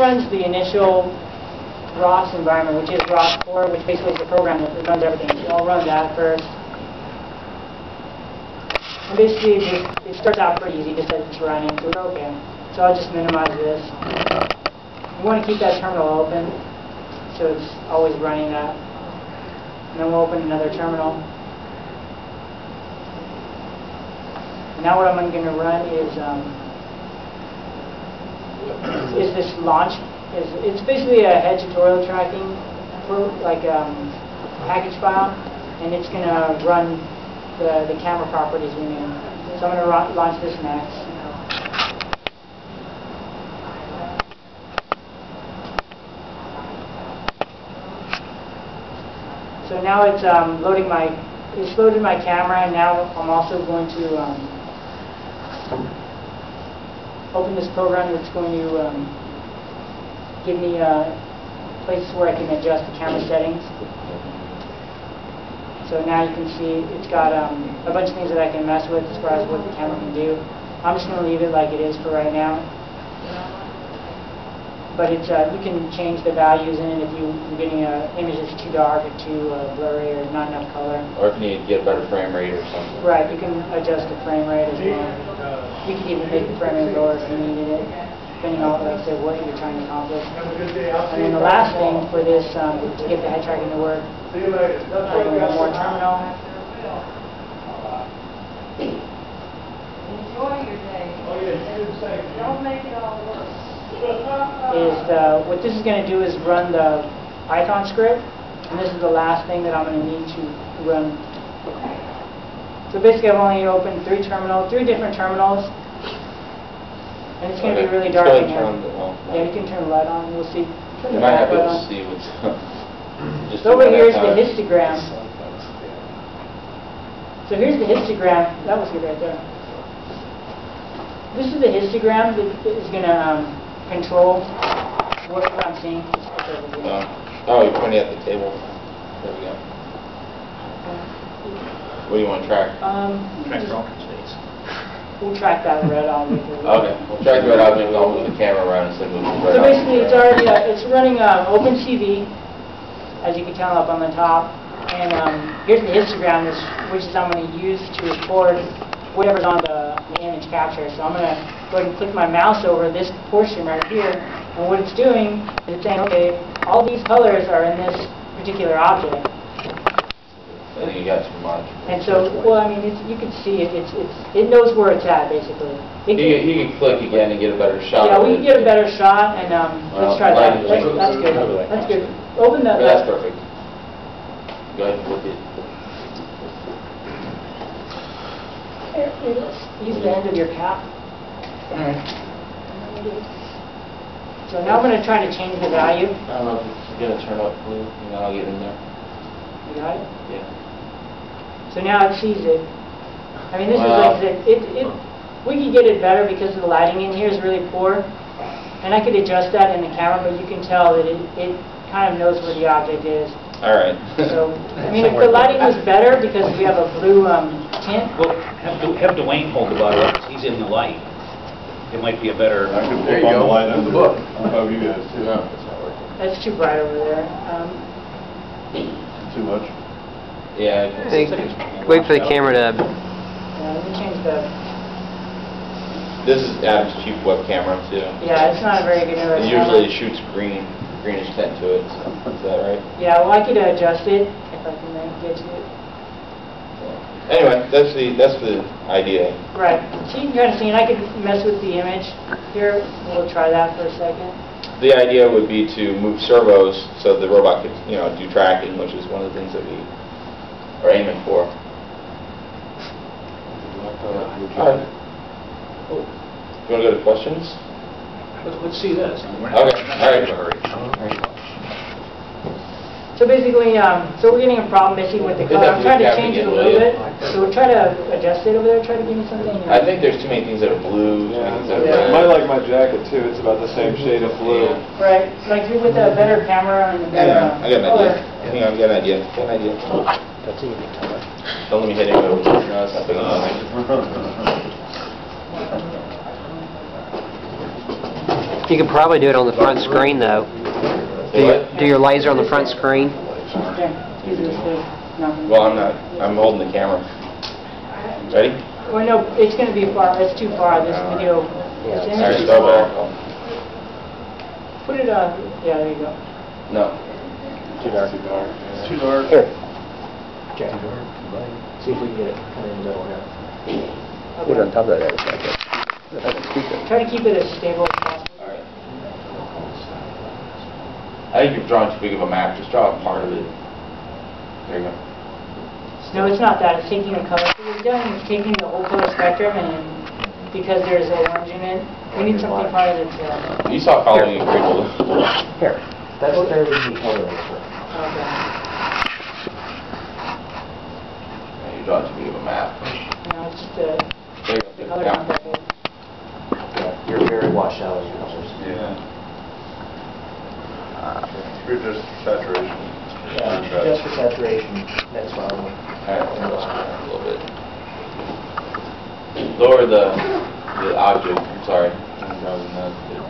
Runs the initial ROS environment, which is ROS core, which basically is the program that runs everything. So I'll run that first. And basically, it starts out pretty easy, just as it's running. So we're okay. So I'll just minimize this. We want to keep that terminal open, so it's always running that. And then we'll open another terminal. Now what I'm going to run is this launch. It's basically a head tutorial tracking for package file, and it's going to run the camera properties we need. So I'm going to launch this next. So now it's loaded my camera, and now I'm also going to open this program that's going to give me places where I can adjust the camera settings. So now you can see it's got a bunch of things that I can mess with as far as what the camera can do. I'm just going to leave it like it is for right now. But it's you can change the values in it if you're getting an image that's too dark or too blurry or not enough color. Or if you need to get a better frame rate or something. Right, you can adjust the frame rate as well. You can even make the frame rate lower if you needed it, depending on, like I said, what you're trying to accomplish. And then the last thing for this, to get the head tracking to work, one more terminal. Enjoy your day. Don't make it all work. What this is going to do is run the Python script, and this is the last thing that I'm going to need to run. So basically I've only opened three different terminals, and it's going to be really dark in here. Yeah, you can turn the light on, we'll see. You might not be able to see what's just so over here is the histogram. So here's the histogram. That was good right there. This is the histogram that is going to control what I'm seeing. Oh, you're pointing at the table. There we go. What do you want to track? Track your altered states. We'll track that red object. Okay, we'll track the red object and I'll move the camera around instead of moving the red object. So basically it's already, it's running OpenCV, as you can tell up on the top. And here's the histogram, which is I'm going to use to record whatever's on the image capture. So I'm going to go ahead and click my mouse over this portion right here, and what it's doing is it's saying, okay, all these colors are in this particular object. I think you got too much. And so, well, I mean, you can see it. It knows where it's at, basically. You can click again and get a better shot. Yeah, we can get a better shot, and let's try that. That's good. That's good. Open that. That's perfect. Go ahead and look it. Use the end of your cap. So now I'm going to try to change the value. I don't know if it's going to turn up blue, and then I'll get in there. You got it? Yeah. So now it sees it. I mean, this is like we could get it better because the lighting in here is really poor. And I could adjust that in the camera, but you can tell that it kind of knows where the object is. All right. So, I mean, if the lighting was better because we have a blue tint. Well, have Dwayne hold the bottle up. He's in the light. It might be a better... I could flip on the light in the book. I'll have you guys too. No, it's not working. That's too bright over there. Too much? Yeah. I think, wait for the camera to... Yeah, let me change the... This is Adam's cheap web camera, too. Yeah, it's not a very good It usually shoots greenish tint to it, so is that right? Yeah, well, I could adjust it if I can get to it. Anyway, that's the idea. Right. So you can kind of see, and I could mess with the image here. We'll try that for a second. The idea would be to move servos so the robot could, do tracking, which is one of the things that we are aiming for. All right. Cool. You want to go to questions? Let's see this. Okay. All right. So basically, so we're getting a problem basically with the color. I'm trying to change it a little bit. So we'll try to adjust it over there. Try to give me something. I think there's too many things that are blue. I like my jacket too. It's about the same shade of blue. Yeah. Right. Like with a better camera and a better I got an color. idea. Hang on, I got an idea. Don't let me hit it. No, it's not big enough. You could probably do it on the front screen, though. Do your laser on the front screen? There, use this, no. Well, I'm holding the camera. Ready? Well, no, it's going to be far, it's too far, this video. Yeah. This All right, image is go far. back. Put it, yeah, there you go. No. Too dark. It's too dark. Here. Check. See if we can get it kind of in the middle here. Put it on top of that. Try to keep it as stable as possible. All right. I think you've drawn too big of a map. Just draw a part of it. There you go. No, it's not that. It's taking the color. What we're doing is taking the whole color spectrum, and because there's orange in it, we need something part that's... You saw following agreeable. Here. That's what they're the color for. Okay. You draw too big of a map. No, it's just There you the go. color Yeah. not that good. Yeah, you're very washed out with your colors. Yeah. You're just saturation. Yeah, just for saturation. That's fine. All right, a little bit. Lower the object. I'm sorry. That was not good.